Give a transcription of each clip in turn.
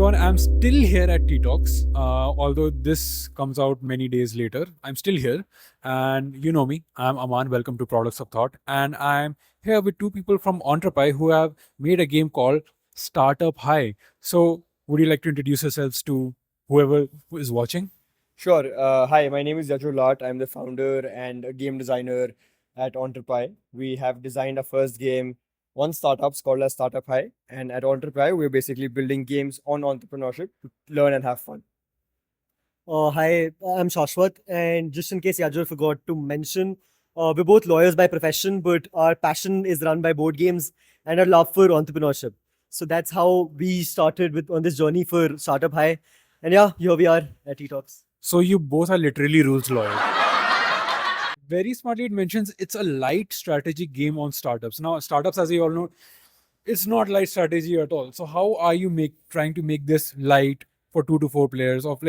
everyone. I'm still here at Tea Talks. Although this comes out many days later, I'm still here. And you know me, I'm Aman. Welcome to Products of Thought. And I'm here with two people from EntrePi who have made a game called Startup High. So, would you like to introduce yourselves to whoever is watching? Sure. Hi, my name is Yajur. I'm the founder and a game designer at EntrePi. We have designed our first game on startups called as Startup High. And at EntrePi, we're basically building games on entrepreneurship to learn and have fun. Hi, I'm Shaswat, and just in case Yajur forgot to mention, we're both lawyers by profession, but our passion is run by board games and our love for entrepreneurship. So that's how we started with on this journey for Startup High. And yeah, here we are at Talks. So, you both are literally rules lawyers. Very smartly, it mentions it's a light strategy game on startups. Now, startups, as you all know, it's not light strategy at all. So, how are you trying to make this light for 2 to 4 players of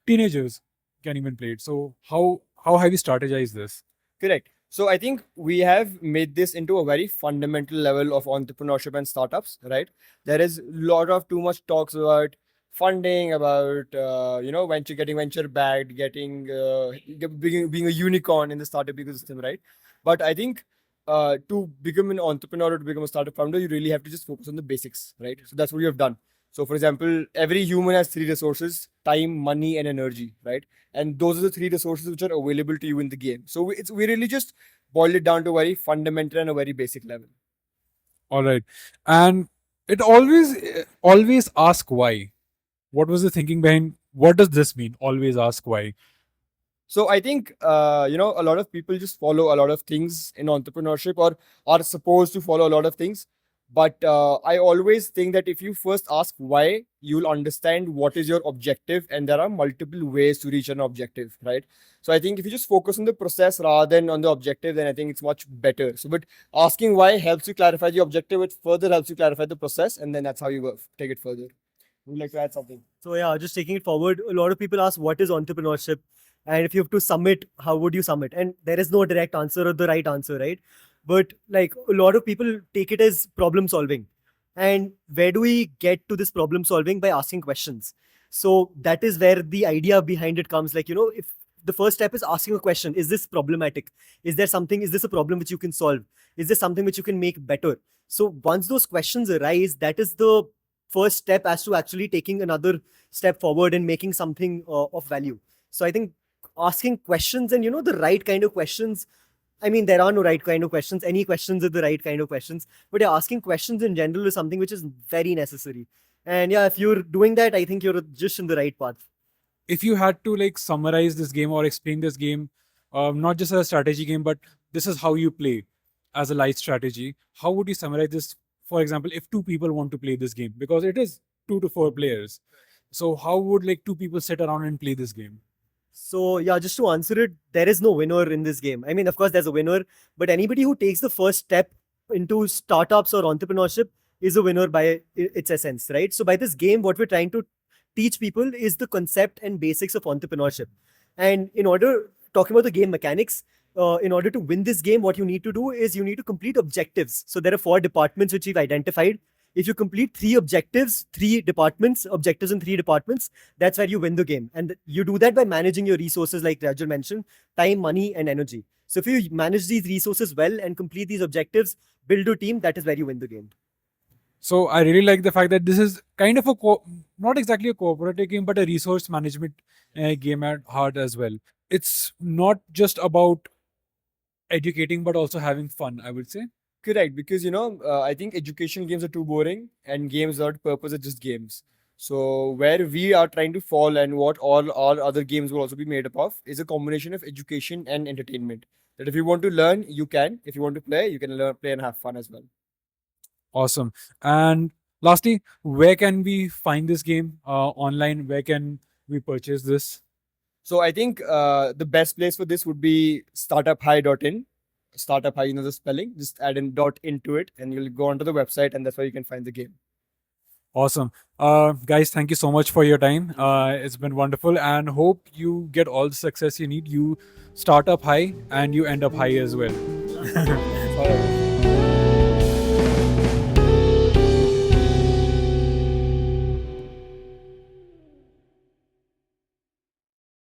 teenagers can even play it? So, how have you strategized this? Correct. So I think we have made this into a very fundamental level of entrepreneurship and startups, right? There is a lot of too much talks about funding, about getting venture backed, being a unicorn in the startup ecosystem, right? But I think to become an entrepreneur or to become a startup founder, you really have to just focus on the basics, right? So that's what we have done. So for example, every human has three resources: time, money, and energy, right? And those are the three resources which are available to you in the game. So we really just boiled it down to a very fundamental and a very basic level. All right. And it always ask why. What was the thinking behind what does this mean? Always ask why. So I think a lot of people just follow a lot of things in entrepreneurship or are supposed to follow a lot of things. But I always think that if you first ask why, you'll understand what is your objective, and there are multiple ways to reach an objective, right? So I think if you just focus on the process rather than on the objective, then I think it's much better. So, but asking why helps you clarify the objective, it further helps you clarify the process, and then that's how you take it further. Would you like to add something? So yeah, just taking it forward, a lot of people ask what is entrepreneurship, and if you have to sum it, how would you sum it? And there is no direct answer or the right answer, right? But like a lot of people take it as problem solving. And where do we get to this problem solving? By asking questions. So that is where the idea behind it comes. Like, if the first step is asking a question, is this problematic? Is this a problem which you can solve? Is there something which you can make better? So once those questions arise, that is the first step as to actually taking another step forward and making something of value. So I think asking questions and, the right kind of questions. I mean, there are no right kind of questions. Any questions are the right kind of questions. But yeah, asking questions in general is something which is very necessary. And yeah, if you're doing that, I think you're just in the right path. If you had to summarize this game or explain this game, not just as a strategy game, but this is how you play as a light strategy, how would you summarize this? For example, if two people want to play this game, because it is 2 to 4 players. So how would two people sit around and play this game? So yeah, just to answer it, there is no winner in this game. I mean, of course, there's a winner, but anybody who takes the first step into startups or entrepreneurship is a winner by its essence, right? So by this game, what we're trying to teach people is the concept and basics of entrepreneurship. And talking about the game mechanics, in order to win this game, what you need to do is you need to complete objectives. So there are 4 departments which we've identified. If you complete 3 objectives in 3 departments, that's where you win the game. And you do that by managing your resources, like Yajur mentioned: time, money, and energy. So if you manage these resources well and complete these objectives, build a team, that is where you win the game. So I really like the fact that this is kind of not exactly a cooperative game, but a resource management game at heart as well. It's not just about educating, but also having fun, I would say. Correct, because I think educational games are too boring, and games without purpose are just games. So where we are trying to fall, and what all our other games will also be made up of, is a combination of education and entertainment. That if you want to learn, you can. If you want to play, you can learn, play, and have fun as well. Awesome. And lastly, where can we find this game online? Where can we purchase this? So I think the best place for this would be startuphigh.in. Startup High, the spelling, just add in .in to it, and you'll go onto the website, and that's where you can find the game. Awesome. Guys, thank you so much for your time. It's been wonderful, and hope you get all the success you need. You start up high and you end up high as well.